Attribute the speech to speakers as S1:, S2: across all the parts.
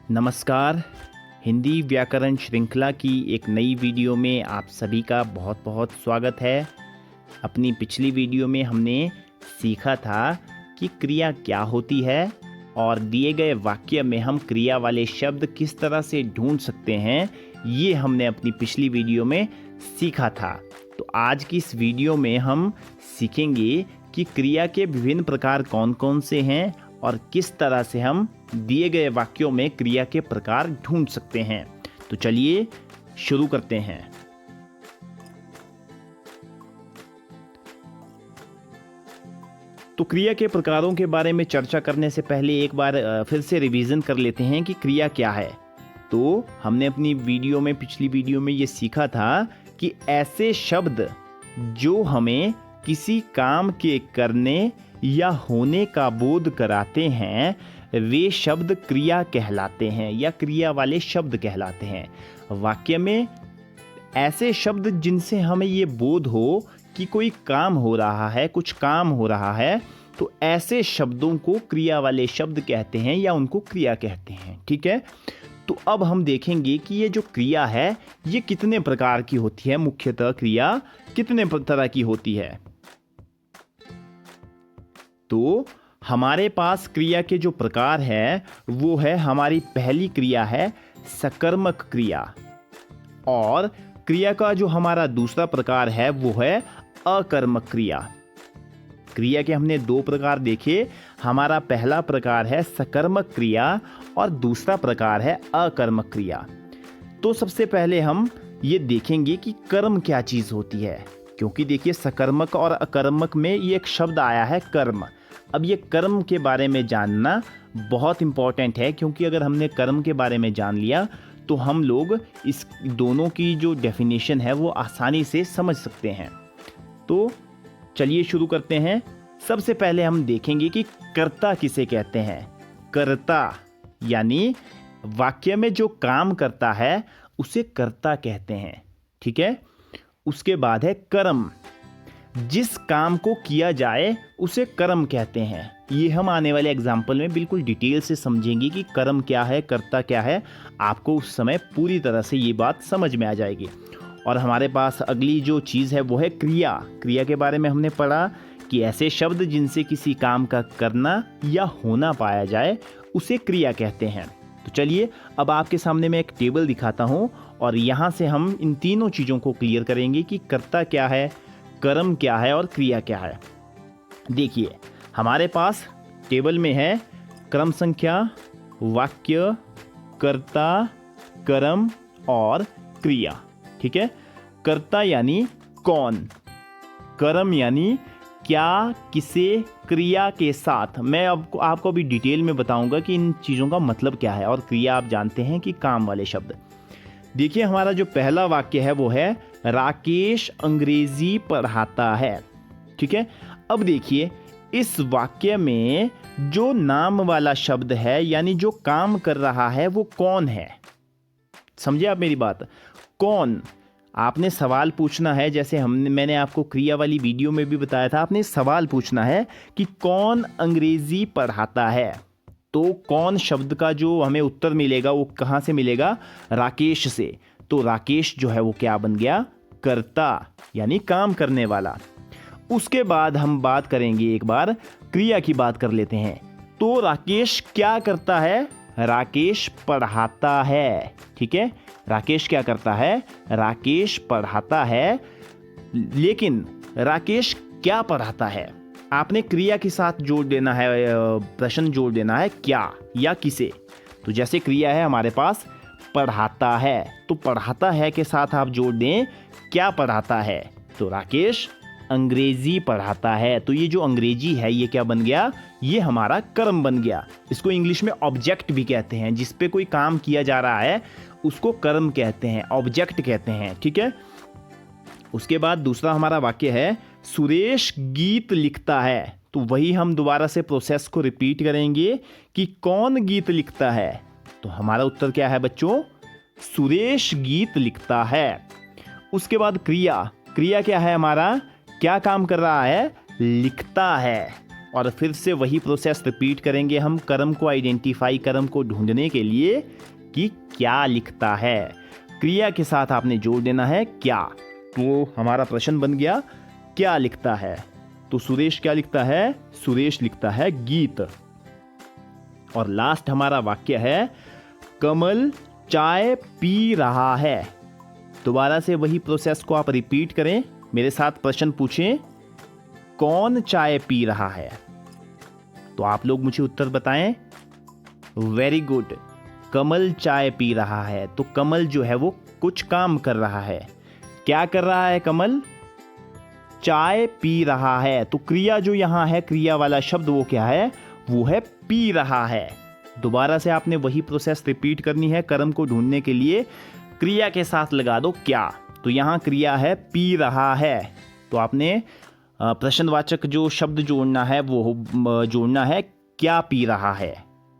S1: नमस्कार। हिंदी व्याकरण श्रृंखला की एक नई वीडियो में आप सभी का बहुत बहुत स्वागत है। अपनी पिछली वीडियो में हमने सीखा था कि क्रिया क्या होती है और दिए गए वाक्य में हम क्रिया वाले शब्द किस तरह से ढूंढ सकते हैं, ये हमने अपनी पिछली वीडियो में सीखा था। तो आज की इस वीडियो में हम सीखेंगे कि क्रिया के विभिन्न प्रकार कौन कौन से हैं और किस तरह से हम दिए गए वाक्यों में क्रिया के प्रकार ढूंढ सकते हैं। तो चलिए शुरू करते हैं। तो क्रिया के प्रकारों के बारे में चर्चा करने से पहले एक बार फिर से रिवीजन कर लेते हैं कि क्रिया क्या है। तो हमने अपनी पिछली वीडियो में ये सीखा था कि ऐसे शब्द जो हमें किसी काम के करने या होने का बोध कराते हैं वे शब्द क्रिया कहलाते हैं या क्रिया वाले शब्द कहलाते हैं। वाक्य में ऐसे शब्द जिनसे हमें ये बोध हो कि कोई काम हो रहा है, कुछ काम हो रहा है, तो ऐसे शब्दों को क्रिया वाले शब्द कहते हैं या उनको क्रिया कहते हैं। ठीक है, तो अब हम देखेंगे कि ये जो क्रिया है ये कितने प्रकार की होती है। मुख्यतः क्रिया कितने तरह की होती है। तो हमारे पास क्रिया के जो प्रकार है वो है, हमारी पहली क्रिया है सकर्मक क्रिया, और क्रिया का जो हमारा दूसरा प्रकार है वो है अकर्मक क्रिया। क्रिया के हमने दो प्रकार देखे। हमारा पहला प्रकार है सकर्मक क्रिया और दूसरा प्रकार है अकर्मक क्रिया। तो सबसे पहले हम ये देखेंगे कि कर्म क्या चीज होती है, क्योंकि देखिए सकर्मक और अकर्मक में ये एक शब्द आया है कर्म। अब ये कर्म के बारे में जानना बहुत इंपॉर्टेंट है, क्योंकि अगर हमने कर्म के बारे में जान लिया तो हम लोग इस दोनों की जो डेफिनेशन है वो आसानी से समझ सकते हैं। तो चलिए शुरू करते हैं। सबसे पहले हम देखेंगे कि कर्ता किसे कहते हैं। कर्ता यानी वाक्य में जो काम करता है उसे कर्ता कहते हैं। ठीक है, उसके बाद है कर्म। जिस काम को किया जाए उसे कर्म कहते हैं। ये हम आने वाले एग्जाम्पल में बिल्कुल डिटेल से समझेंगे कि कर्म क्या है, कर्ता क्या है। आपको उस समय पूरी तरह से ये बात समझ में आ जाएगी। और हमारे पास अगली जो चीज़ है वो है क्रिया। क्रिया के बारे में हमने पढ़ा कि ऐसे शब्द जिनसे किसी काम का करना या होना पाया जाए उसे क्रिया कहते हैं। तो चलिए अब आपके सामने मैं एक टेबल दिखाता हूँ और यहाँ से हम इन तीनों चीज़ों को क्लियर करेंगे कि कर्ता क्या है, कर्म क्या है और क्रिया क्या है। देखिए हमारे पास टेबल में है क्रम संख्या, वाक्य, कर्ता, कर्म और क्रिया। ठीक है, कर्ता यानी कौन, कर्म यानी क्या, किसे, क्रिया के साथ। मैं आपको अभी डिटेल में बताऊंगा कि इन चीज़ों का मतलब क्या है। और क्रिया आप जानते हैं कि काम वाले शब्द। देखिए हमारा जो पहला वाक्य है वो है राकेश अंग्रेजी पढ़ाता है। ठीक है, अब देखिए इस वाक्य में जो नाम वाला शब्द है यानी जो काम कर रहा है वो कौन है। समझे आप मेरी बात। कौन, आपने सवाल पूछना है। जैसे मैंने आपको क्रिया वाली वीडियो में भी बताया था, आपने सवाल पूछना है कि कौन अंग्रेजी पढ़ाता है। तो कौन शब्द का जो हमें उत्तर मिलेगा वो कहाँ से मिलेगा, राकेश से। तो राकेश जो है वो क्या बन गया, कर्ता यानी काम करने वाला। उसके बाद हम बात करेंगे, एक बार क्रिया की बात कर लेते हैं। तो राकेश क्या करता है, राकेश पढ़ाता है। ठीक है, राकेश क्या करता है, राकेश पढ़ाता है। लेकिन राकेश क्या पढ़ाता है, आपने क्रिया के साथ जोड़ देना है, प्रश्न जोड़ देना है क्या या किसे। तो जैसे क्रिया है हमारे पास पढ़ाता है, तो पढ़ाता है के साथ आप जोड़ दें क्या पढ़ाता है। तो राकेश अंग्रेजी पढ़ाता है। तो ये जो अंग्रेजी है ये क्या बन गया, ये हमारा कर्म बन गया। इसको इंग्लिश में ऑब्जेक्ट भी कहते हैं। जिस पे कोई काम किया जा रहा है उसको कर्म कहते हैं, ऑब्जेक्ट कहते हैं। ठीक है, उसके बाद दूसरा हमारा वाक्य है सुरेश गीत लिखता है। तो वही हम दोबारा से प्रोसेस को रिपीट करेंगे कि कौन गीत लिखता है। तो हमारा उत्तर क्या है बच्चों, सुरेश गीत लिखता है। उसके बाद क्रिया, क्रिया क्या है हमारा, क्या काम कर रहा है, लिखता है। और फिर से वही प्रोसेस रिपीट करेंगे हम कर्म को आइडेंटिफाई, कर्म को ढूंढने के लिए कि क्या लिखता है। क्रिया के साथ आपने जोड़ देना है क्या। तो हमारा प्रश्न बन गया क्या लिखता है। तो सुरेश क्या लिखता है? सुरेश लिखता है गीत। और लास्ट हमारा वाक्य है कमल चाय पी रहा है। दोबारा से वही प्रोसेस को आप रिपीट करें, मेरे साथ प्रश्न पूछें कौन चाय पी रहा है। तो आप लोग मुझे उत्तर बताएं। वेरी गुड, कमल चाय पी रहा है। तो कमल जो है वो कुछ काम कर रहा है। क्या कर रहा है कमल? चाय पी रहा है। तो क्रिया जो यहां है, क्रिया वाला शब्द वो क्या है? वो है पी रहा है। दोबारा से आपने वही प्रोसेस रिपीट करनी है। कर्म को ढूंढने के लिए क्रिया के साथ लगा दो क्या। तो यहां क्रिया है पी रहा है। तो आपने प्रश्नवाचक जो शब्द जोड़ना है वो जोड़ना है क्या पी रहा है।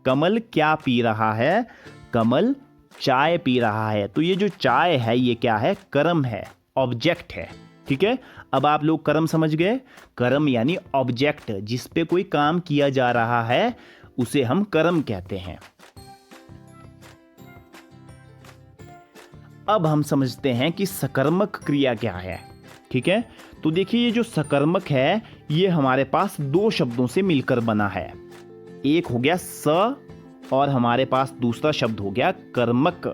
S1: कमल क्या पी रहा है? कमल चाय पी रहा है। तो ये जो चाय है ये क्या है? कर्म है, ऑब्जेक्ट है। ठीक है, अब आप लोग कर्म समझ गए। कर्म यानी ऑब्जेक्ट, जिस पे कोई काम किया जा रहा है उसे हम कर्म कहते हैं। अब हम समझते हैं कि सकर्मक क्रिया क्या है। ठीक है, तो देखिए ये जो सकर्मक है ये हमारे पास दो शब्दों से मिलकर बना है। एक हो गया स और हमारे पास दूसरा शब्द हो गया कर्मक।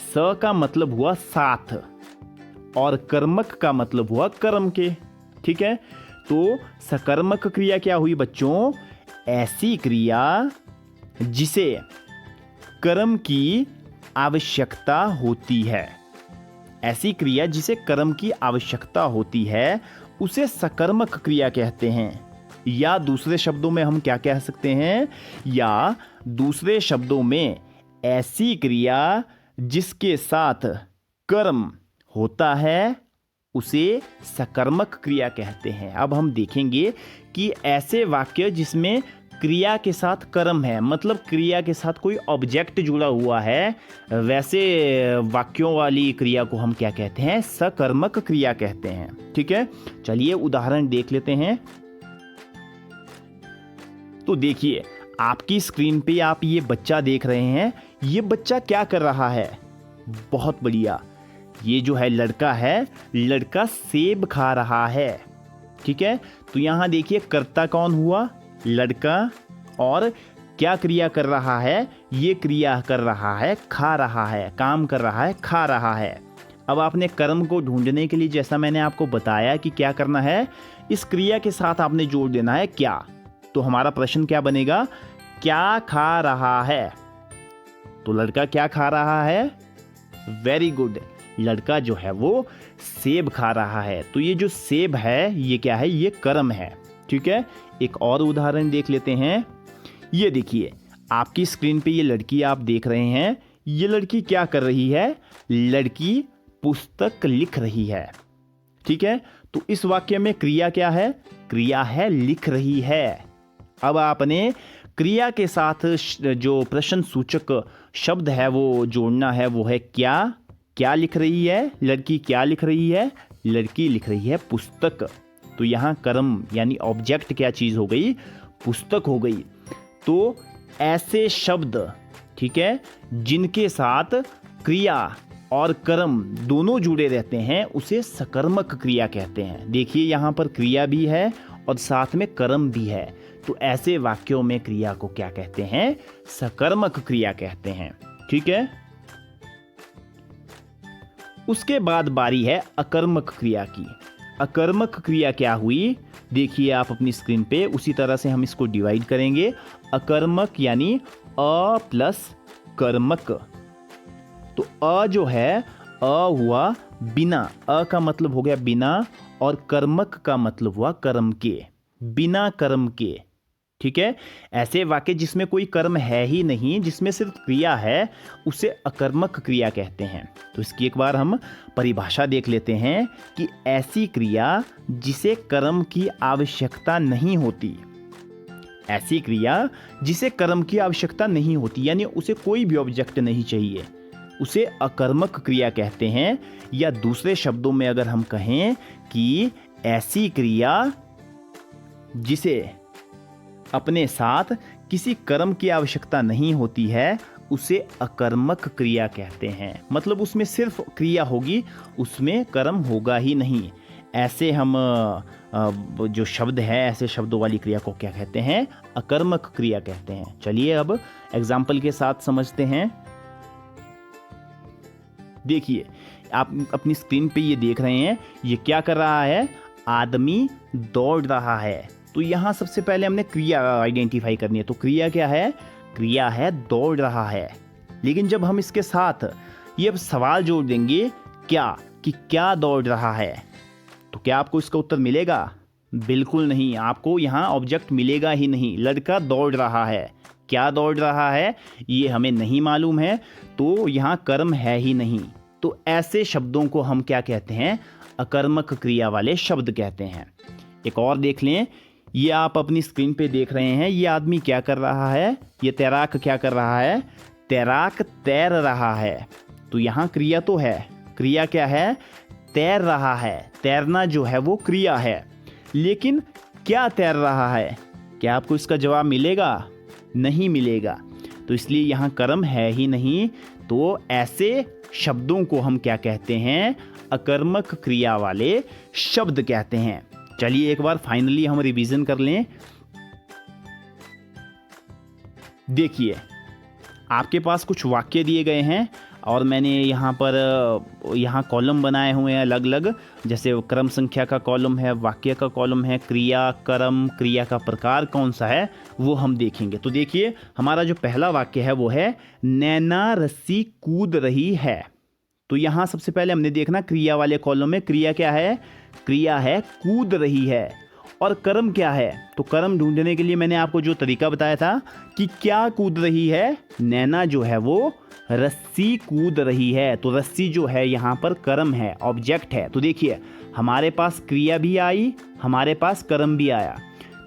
S1: स का मतलब हुआ साथ और कर्मक का मतलब हुआ कर्म के। ठीक है, तो सकर्मक क्रिया क्या हुई बच्चों? ऐसी क्रिया जिसे कर्म की आवश्यकता होती है। ऐसी क्रिया जिसे कर्म की आवश्यकता होती है उसे सकर्मक क्रिया कहते हैं। या दूसरे शब्दों में हम क्या कह सकते हैं? या दूसरे शब्दों में ऐसी क्रिया जिसके साथ कर्म होता है उसे सकर्मक क्रिया कहते हैं। अब हम देखेंगे कि ऐसे वाक्य जिसमें क्रिया के साथ कर्म है, मतलब क्रिया के साथ कोई ऑब्जेक्ट जुड़ा हुआ है, वैसे वाक्यों वाली क्रिया को हम क्या कहते हैं? सकर्मक क्रिया कहते हैं। ठीक है, चलिए उदाहरण देख लेते हैं। तो देखिए आपकी स्क्रीन पे आप ये बच्चा देख रहे हैं। ये बच्चा क्या कर रहा है? बहुत बढ़िया, ये जो है लड़का है, लड़का सेब खा रहा है। ठीक है, तो यहां देखिए कर्ता कौन हुआ? लड़का। और क्या क्रिया कर रहा है? ये क्रिया कर रहा है खा रहा है, काम कर रहा है खा रहा है। अब आपने कर्म को ढूंढने के लिए जैसा मैंने आपको बताया कि क्या करना है, इस क्रिया के साथ आपने जोड़ देना है क्या। तो हमारा प्रश्न क्या बनेगा? क्या खा रहा है? तो लड़का क्या खा रहा है? वेरी गुड, लड़का जो है वो सेब खा रहा है। तो ये जो सेब है ये क्या है? ये कर्म है। ठीक है, एक और उदाहरण देख लेते हैं। ये देखिए आपकी स्क्रीन पे ये लड़की आप देख रहे हैं। ये लड़की क्या कर रही है? लड़की पुस्तक लिख रही है। ठीक है, तो इस वाक्य में क्रिया क्या है? क्रिया है लिख रही है। अब आपने क्रिया के साथ जो प्रश्न सूचक शब्द है वो जोड़ना है, वो है क्या। क्या लिख रही है लड़की? क्या लिख रही है? लड़की लिख रही है पुस्तक। तो यहाँ कर्म यानी ऑब्जेक्ट क्या चीज हो गई? पुस्तक हो गई। तो ऐसे शब्द, ठीक है, जिनके साथ क्रिया और कर्म दोनों जुड़े रहते हैं उसे सकर्मक क्रिया कहते हैं। देखिए यहाँ पर क्रिया भी है और साथ में कर्म भी है। तो ऐसे वाक्यों में क्रिया को क्या कहते हैं? सकर्मक क्रिया कहते हैं। ठीक है, उसके बाद बारी है अकर्मक क्रिया की। अकर्मक क्रिया क्या हुई? देखिए आप अपनी स्क्रीन पे, उसी तरह से हम इसको डिवाइड करेंगे। अकर्मक यानी अ प्लस कर्मक। तो अ जो है, अ हुआ बिना, अ का मतलब हो गया बिना, और कर्मक का मतलब हुआ कर्म के, बिना कर्म के। ठीक है, ऐसे वाक्य जिसमें कोई कर्म है ही नहीं, जिसमें सिर्फ क्रिया है, उसे अकर्मक क्रिया कहते हैं। तो इसकी एक बार हम परिभाषा देख लेते हैं कि ऐसी क्रिया जिसे कर्म की आवश्यकता नहीं होती। ऐसी क्रिया जिसे कर्म की आवश्यकता नहीं होती यानी उसे कोई भी ऑब्जेक्ट नहीं चाहिए, उसे अकर्मक क्रिया कहते हैं। या दूसरे शब्दों में अगर हम कहें कि ऐसी क्रिया जिसे अपने साथ किसी कर्म की आवश्यकता नहीं होती है, उसे अकर्मक क्रिया कहते हैं। मतलब उसमें सिर्फ क्रिया होगी, उसमें कर्म होगा ही नहीं। ऐसे हम जो शब्द है, ऐसे शब्दों वाली क्रिया को क्या कहते हैं? अकर्मक क्रिया कहते हैं। चलिए अब एग्जाम्पल के साथ समझते हैं। देखिए, आप अपनी स्क्रीन पे ये देख रहे हैं, ये क्या कर रहा है? आदमी दौड़ रहा है। तो यहाँ सबसे पहले हमने क्रिया आइडेंटिफाई करनी है। तो क्रिया क्या है? क्रिया है दौड़ रहा है। लेकिन जब हम इसके साथ ये सवाल जोड़ देंगे क्या, कि क्या दौड़ रहा है, तो क्या आपको इसका उत्तर मिलेगा? बिल्कुल नहीं, आपको यहाँ ऑब्जेक्ट मिलेगा ही नहीं। लड़का दौड़ रहा है, क्या दौड़ रहा है ये हमें नहीं मालूम है, तो यहाँ कर्म है ही नहीं। तो ऐसे शब्दों को हम क्या कहते हैं? अकर्मक क्रिया वाले शब्द कहते हैं। एक और देख लें, ये आप अपनी स्क्रीन पे देख रहे हैं, ये आदमी क्या कर रहा है? ये तैराक क्या कर रहा है? तैराक तैर रहा है। तो यहाँ क्रिया तो है, क्रिया क्या है? तैर रहा है। तैरना जो है वो क्रिया है, लेकिन क्या तैर रहा है? क्या आपको इसका जवाब मिलेगा? नहीं मिलेगा। तो इसलिए यहाँ कर्म है ही नहीं। तो ऐसे शब्दों को हम क्या कहते हैं? अकर्मक क्रिया वाले शब्द कहते हैं। चलिए एक बार फाइनली हम रिवीजन कर लें। देखिए, आपके पास कुछ वाक्य दिए गए हैं और मैंने यहाँ कॉलम बनाए हुए हैं अलग अलग। जैसे क्रम संख्या का कॉलम है, वाक्य का कॉलम है, क्रिया, कर्म, क्रिया का प्रकार कौन सा है वो हम देखेंगे। तो देखिए, हमारा जो पहला वाक्य है वो है नैना रस्सी कूद रही है। तो यहाँ सबसे पहले हमने देखना क्रिया वाले कॉलम में क्रिया क्या है? क्रिया है कूद रही है। और कर्म क्या है? तो कर्म ढूंढने के लिए मैंने आपको जो तरीका बताया था कि क्या कूद रही है, नैना जो है वो रस्सी कूद रही है। तो रस्सी जो है यहाँ पर कर्म है, ऑब्जेक्ट है। तो देखिए, हमारे पास क्रिया भी आई, हमारे पास कर्म भी आया।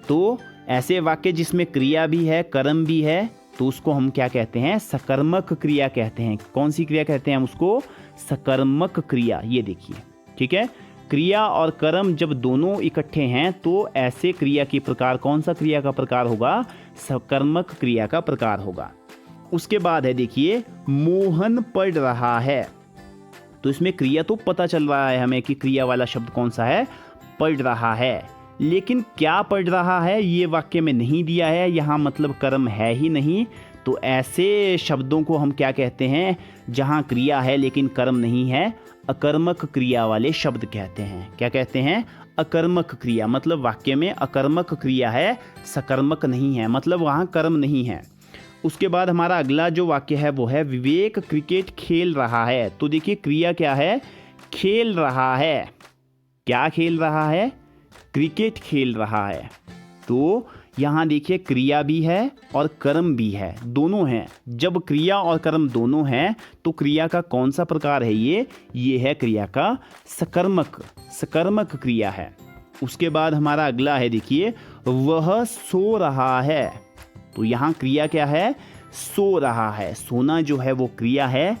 S1: तो ऐसे वाक्य जिसमें क्रिया भी है, कर्म भी है, तो उसको हम क्या कहते हैं? सकर्मक क्रिया कहते हैं। कौन सी क्रिया कहते हैं हम उसको? सकर्मक क्रिया। ये देखिए, ठीक है, क्रिया और कर्म जब दोनों इकट्ठे हैं तो ऐसे क्रिया की प्रकार कौन सा क्रिया का प्रकार होगा? सकर्मक क्रिया का प्रकार होगा। उसके बाद है देखिए, मोहन पढ़ रहा है। तो इसमें क्रिया तो पता चल रहा है हमें कि क्रिया वाला शब्द कौन सा है? पढ़ रहा है। लेकिन क्या पढ़ रहा है ये वाक्य में नहीं दिया है, यहाँ मतलब कर्म है ही नहीं। तो ऐसे शब्दों को हम क्या कहते हैं? जहाँ क्रिया है लेकिन कर्म नहीं है, अकर्मक क्रिया वाले शब्द कहते हैं। क्या कहते हैं? अकर्मक क्रिया। मतलब वाक्य में अकर्मक क्रिया है, सकर्मक नहीं है, मतलब वहाँ कर्म नहीं है। उसके बाद हमारा अगला जो वाक्य है वो है विवेक क्रिकेट खेल रहा है। तो देखिए, क्रिया क्या है? खेल रहा है। क्या खेल रहा है? क्रिकेट खेल रहा है। तो यहाँ देखिए, क्रिया भी है और कर्म भी है, दोनों हैं। जब क्रिया और कर्म दोनों हैं तो क्रिया का कौन सा प्रकार है? ये है क्रिया का सकर्मक क्रिया है। उसके बाद हमारा अगला है देखिए, वह सो रहा है। तो यहाँ क्रिया क्या है? सो रहा है। सोना जो है वो क्रिया है।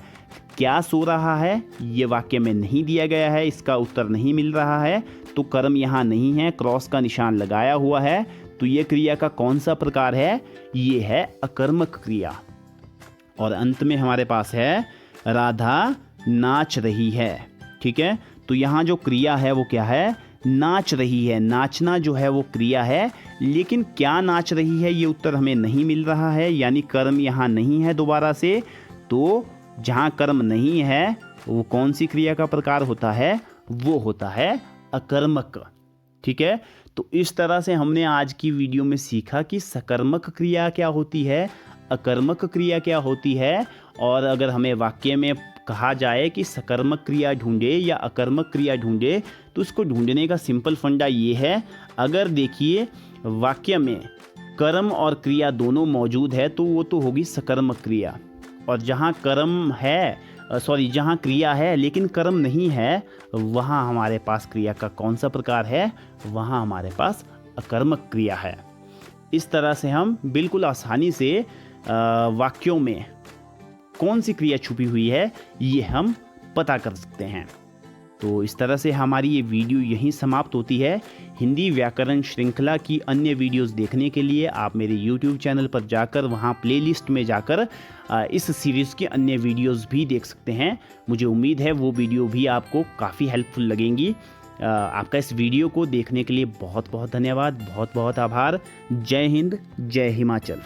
S1: क्या सो रहा है ये वाक्य में नहीं दिया गया है, इसका उत्तर नहीं मिल रहा है। तो कर्म यहाँ नहीं है, क्रॉस का निशान लगाया हुआ है। तो ये क्रिया का कौन सा प्रकार है? ये है अकर्मक क्रिया। और अंत में हमारे पास है राधा नाच रही है। ठीक है, तो यहाँ जो क्रिया है वो क्या है? नाच रही है। नाचना जो है वो क्रिया है, लेकिन क्या नाच रही है ये उत्तर हमें नहीं मिल रहा है, यानी कर्म यहाँ नहीं है दोबारा से। तो जहाँ कर्म नहीं है वो कौन सी क्रिया का प्रकार होता है? वो होता है अकर्मक। ठीक है, तो इस तरह से हमने आज की वीडियो में सीखा कि सकर्मक क्रिया क्या होती है, अकर्मक क्रिया क्या होती है। और अगर हमें वाक्य में कहा जाए कि सकर्मक क्रिया ढूंढे या अकर्मक क्रिया ढूंढे, तो उसको ढूंढने का सिंपल फंडा ये है, अगर देखिए वाक्य में कर्म और क्रिया दोनों मौजूद है तो वो तो होगी सकर्मक क्रिया। और जहाँ जहाँ क्रिया है लेकिन कर्म नहीं है, वहाँ हमारे पास क्रिया का कौन सा प्रकार है? वहाँ हमारे पास अकर्मक क्रिया है। इस तरह से हम बिल्कुल आसानी से वाक्यों में कौन सी क्रिया छुपी हुई है ये हम पता कर सकते हैं।
S2: तो इस तरह से हमारी ये वीडियो यहीं समाप्त होती है। हिंदी व्याकरण श्रृंखला की अन्य वीडियोस देखने के लिए आप मेरे YouTube चैनल पर जाकर वहाँ प्लेलिस्ट में जाकर इस सीरीज़ के अन्य वीडियोस भी देख सकते हैं। मुझे उम्मीद है वो वीडियो भी आपको काफ़ी हेल्पफुल लगेंगी। आपका इस वीडियो को देखने के लिए बहुत बहुत धन्यवाद, बहुत बहुत आभार। जय हिंद, जय हिमाचल।